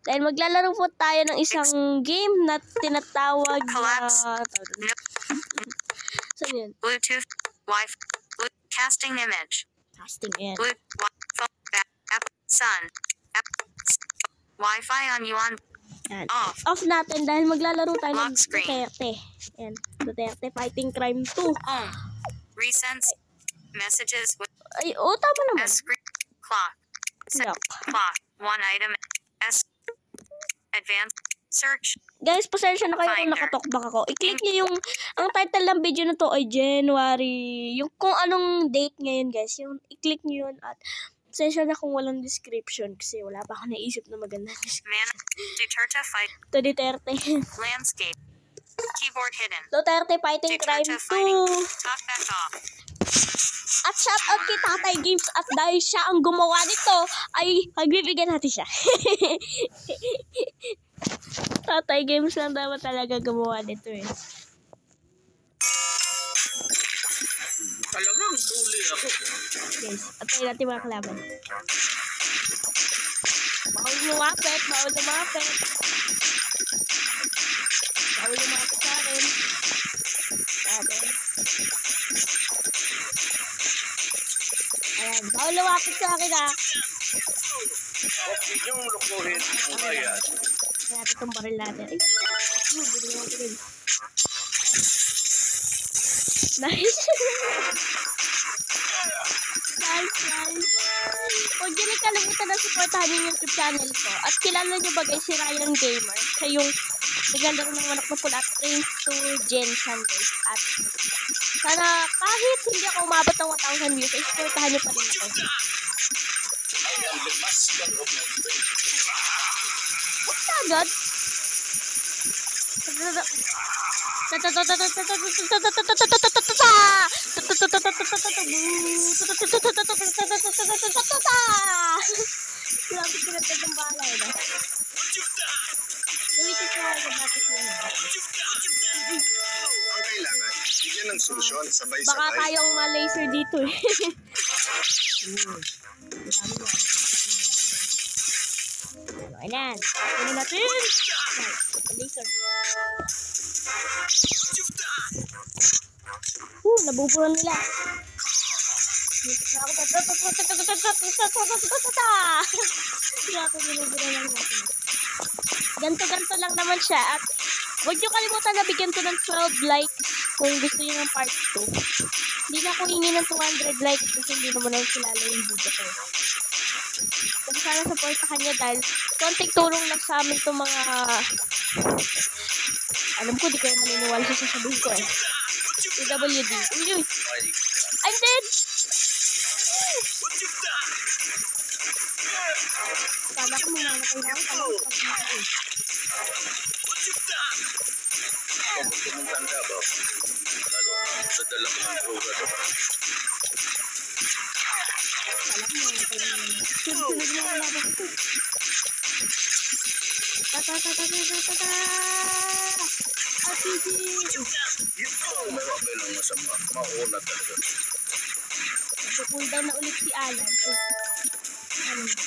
Dahil maglalaro po tayo ng isang game na tinatawag na... Saan yun? Bluetooth, Wi-Fi, casting image. Casting in. Phone, app, sun, app, Wi-Fi on Yuan. Yan. Off. Off natin dahil maglalaro tayo ng Lock screen. Duterte. Yan. Duterte Fighting Crime 2. Home. Recents. Messages with Ay, tama naman. S screen. Clock. Set. Clock. Clock. One item. S. Advanced. Search. Guys, pasensya na kayo kung Finder. nakatokbak ako. I-click niyo yung, ang title ng video na to ay January, yung kung anong date ngayon guys, yung i-click niyo yun at pasensya na kung walang description kasi wala pa ako naisip na magandang description. Man. Duterte fight. To Duterte. Landscape. Keyboard hidden. Duterte Fighting Crime Duterte fighting. 2. Talk back off. At shout out kay Tatay Games at dahil siya ang gumawa nito, ay pagbibigyan natin siya. Tatay Games lang dapat talaga gumawa nito eh. Talagang huli ako. Guys, atayin natin mga kalaban. Bawal lumapit, bawal lumapit. Bawal lumapit sa akin. Ayan, bawal lumapit sa akin ah. Huwag ninyong lukuhin ang bayan. Kaya natin itong baril natin. Ay, bili natin rin. Nice. Nice, nice. Huwag nyo rin kalimutan na supportahan yung YouTube channel ko. At kilala nyo ba guys si Ryan Gamer? Siya yung naglalaro ng manok na pula at trains to Gen Sunday. At sana kahit hindi ako umabot ng 1,000 views, ay supportahan nyo pa rin ako. What's that, God? Lapit ko na ng bala eh. Gamitin ko nga dapat yun. Ang kailangan, bigyan ng solusyon Baka sabay-sabay. tayong ma-laser dito eh. Ayan. Kunin natin. Laser. Nabuburan nila. Ganto-ganto lang naman siya. At huwag nyo kalimutan na bigyan ko ng 12 likes kung gusto nyo ng part 2. Hindi na ako hingi ng 200 likes kasi hindi naman ako kilala yung video ko. Kung sana supportahan nyo dahil konting tulong lang sa amin itong mga... Alam ko, di kayo maniniwala sa sasabihin ko eh. PWD. Uy! I'm dead! Kala ko mamamatay na ako. Huwag tumutanda ba? Lalo na sa dala ko ng program. Kala ko mamamatay na ako. Sunod na wala ba ito? Ta-ta-ta-ta-ta-ta-ta-ta! RPG! Ito ang may lang masama. Mauna talaga. Nag-cool down na ulit si Alan. Ano ba?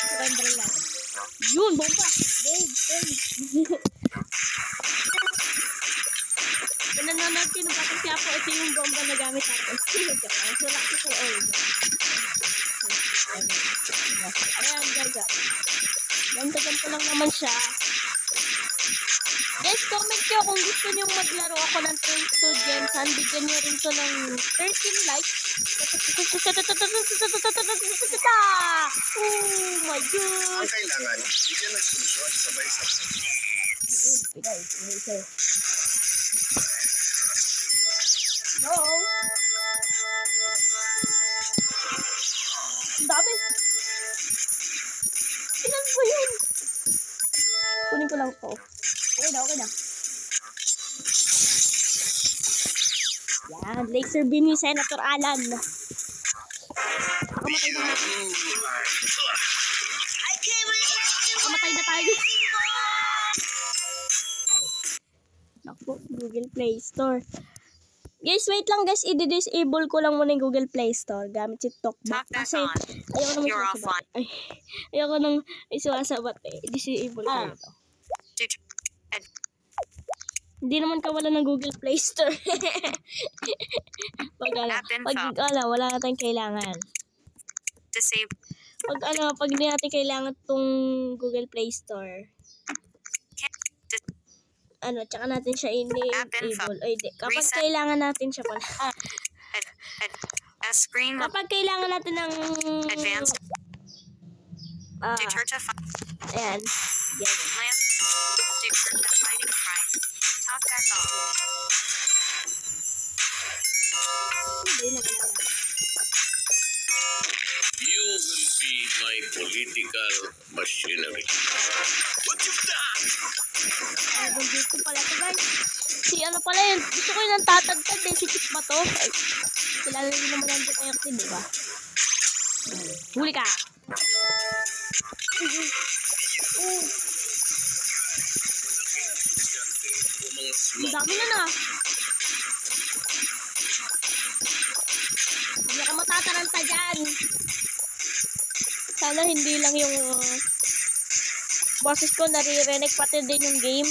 Surrender lang. Yun, bomba! Dave! Kung nanonood kayo ng Batang Quiapo, ito yung bomba na gamit natin. Sulak ko po all. Ayan, gaga. Ganto-ganto lang naman siya. Guys, comment nyo kung gusto nyo maglaro ako ng Trains to Gensan. Bigyan nyo rin to ng 13 likes. Oh my God! Ang kailangan, bigyan ng solusyon sabay-sabay. No! Ang dami! Ilan po yun? Kunin ko lang to. Okay na, okay na. Yan, laser beam ni Senator Alan. Nakamatay na natin. Nakamatay na tayo. Naku, Google Play Store. Guys, wait lang guys. I-disable ko lang muna yung Google Play Store gamit si TalkBack. Talk back Kasi on. ayoko naman You're sumasabat. offline. Ay, ayoko nang isuwasabat eh. Disable ko na to. Det- ad- Hindi naman kawala ng Google Play Store. App info. Wala na tayong kailangan. Disable. Pag hindi natin kailangan tong Google Play Store, tsaka natin siya App info. enable. Ay, di. Kapag Reset. kailangan natin siya pala. A screen. Kapag kailangan natin ng Advanced. Duterte ayan. Ganyan. Lamp. Duterte fighting crime. Talk back on. You will be my political machinery. What you've done? Ay, dito pala to guys. Si ano pala yun. Gusto ko yung tatagtad eh. Si Chip ba to? Ay, kilala nyo naman ang Duterte, di ba? Huli ka! Ang dami na. Hindi ka matataranta dyan. Sana hindi lang yung boses ko naririnig, pati din yung game.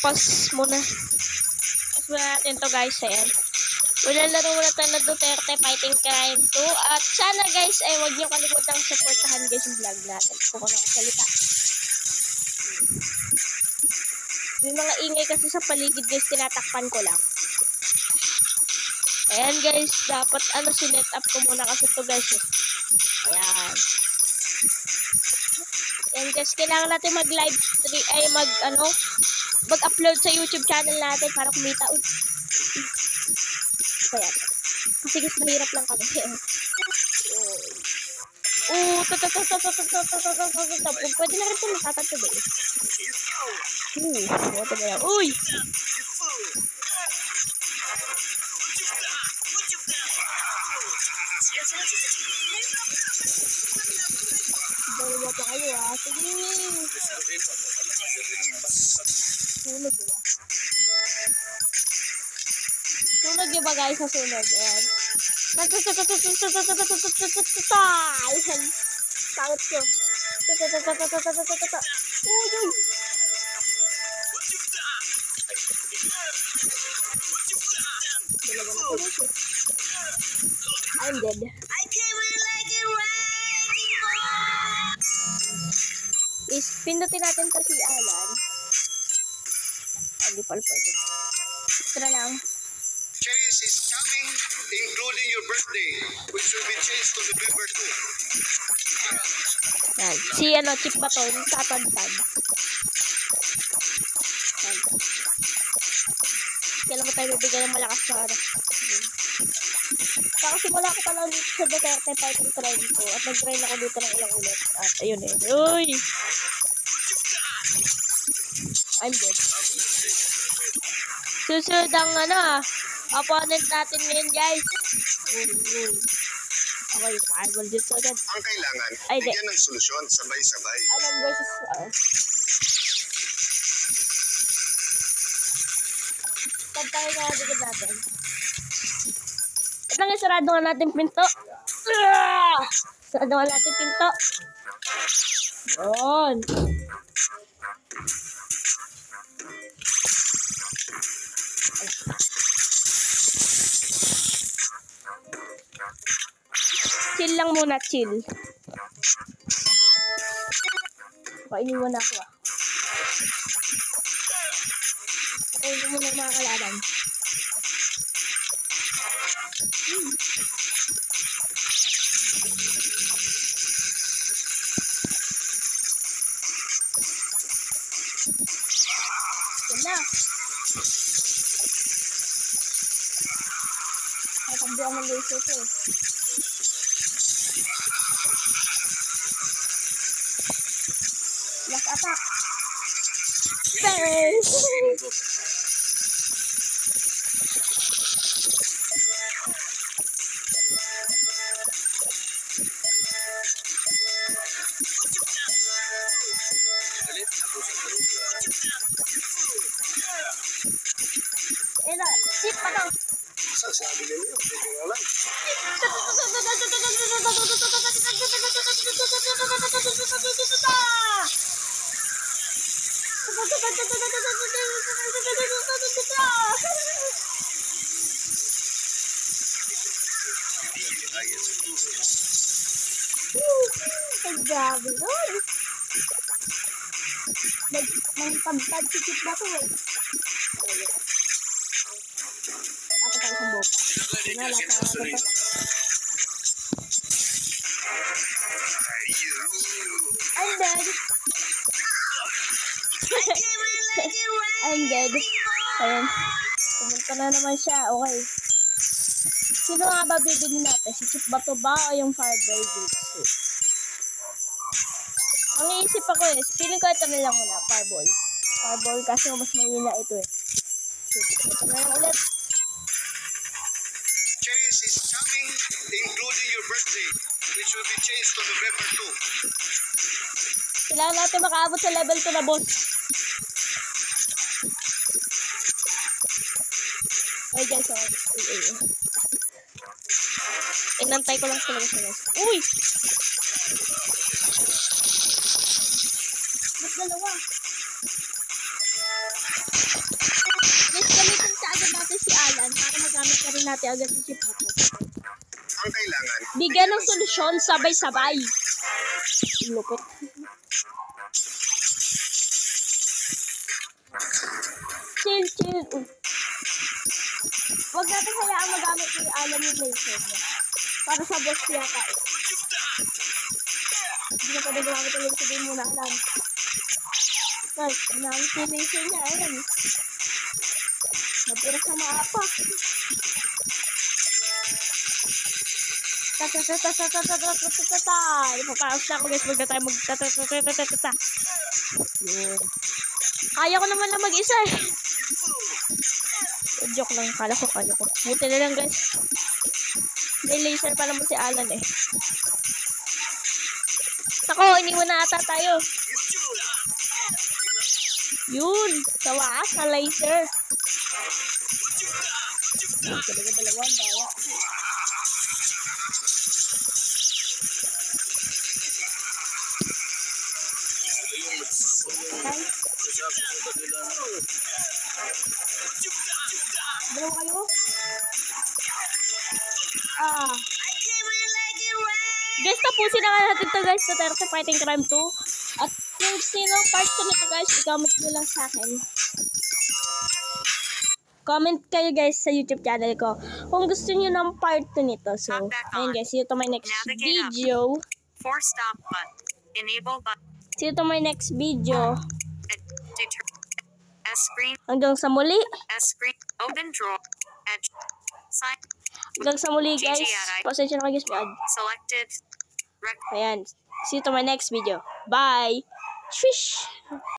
Pause muna. Pause muna natin to guys. Ayan. Laro muna tayo na Duterte Fighting Crime 2. At sana guys ay huwag niyo kalimutang supportahan guys yung vlog natin. Kung ano kasalita. May mga ingay kasi sa paligid guys, tinatakpan ko lang. Ayan guys, dapat sinet up ko muna kasi to guys. Ayan. Ayan guys, kailangan natin mag-live stream, mag-upload sa YouTube channel natin para kumita. Ayan. Kasi guys, mahirap lang kami. Pwede na rin ito nakatatod eh. Ito ba yan? Uy! Dalawa pa kayo ah. Sige. Sunog diba? Sunog diba guys sa sunog? Ayan. Ayan. Takot ko. Uy! Dalawa na po. I'm dead. Pindutin natin to si Alan. Hindi pala pwede. Tara lang. Change is coming, including your birthday, which will be changed to November 2. Yan. Si Chip ba to? Yung tatantad. Yan. Kailan mo tayo bibigyan ng malakas na Kakasimula ko pala ulit sa Duterte Fighting Crime ko. At nag-train ako dito ng ilang ulit. At ayun eh. Uy! I'm dead. Susunod ang opponent natin ngayon guys. Okay, kagol dito agad. Ang kailangan, bigyan ng solusyon, sabay-sabay. Alam versus Pag tayo na dito natin. At lang sarado nga natin pinto. Sarado nga natin pinto. Yun. Chill lang muna, chill. Iniwan ako ah. Iniwan mo na mga kalaban. Yan na. Natambuan ng laser ito eh. Last attack. Bang! Sabi nila, pwede nga lang. Ay, grabe nun. Nagpagpag sikip na to eh. Dapat tayo sa boba. Wala sa akin pa. I'm dead. I'm dead. Ayun. Pumunta na naman siya. Okay. Sino nga ba bibili natin? Si Chip ba to ba o yung Fireball Jutsu? Ang iisip ako eh. Feeling ko ito na lang muna. Fireball. Fireball kasi mas mahina ito eh. Ito na lang ulit. Change is coming, including your birthday, which will be changed to November 2. Kailangan natin makaabot sa level 2 na boss. Ay guys, inantay ko lang sila guys. Uy! Ba't dalawa? Guys, gamitin ka agad natin si Alan para magamit ka rin natin agad si Chip ako. Ang kailangan, Bigyan ng solusyon, sabay-sabay. Lupit. Chill. Huwag natin hayaan magamit ni Alan yung laser niya. Para sa boss yata eh. Hindi na pwede gumamit yung laser din muna, Alan. Guys, ginamit yung laser niya, ayan. Nagpira sa maapa. Ipapaos na ako guys, huwag na tayo magtatatatatatata. Yun. Kaya ko naman na mag-isa eh. Joke lang, kala ko. Buti na lang guys. May laser pala mo si Alan eh. Ako, iniwan na ata tayo. Yun, sa wakas na laser. Dalawang daya. Okay. Dalawa kayo? Guys, tapusin na nga natin to guys sa Terce Fighting Crime 2. At kung sino part 2 nito guys, i-comment nyo lang sa akin. Comment kayo guys sa YouTube channel ko kung gusto nyo ng part 2 nito. So, ayun guys, see you to my next video. 4-stop button. Enable button. See you to my next video. S-screen. Hanggang sa muli. S-screen. Open drawer. Edge. Sign. Hanggang sa muli guys. Pasensya na kayo guys. Selected. Ayan. See you to my next video. Bye. Swish.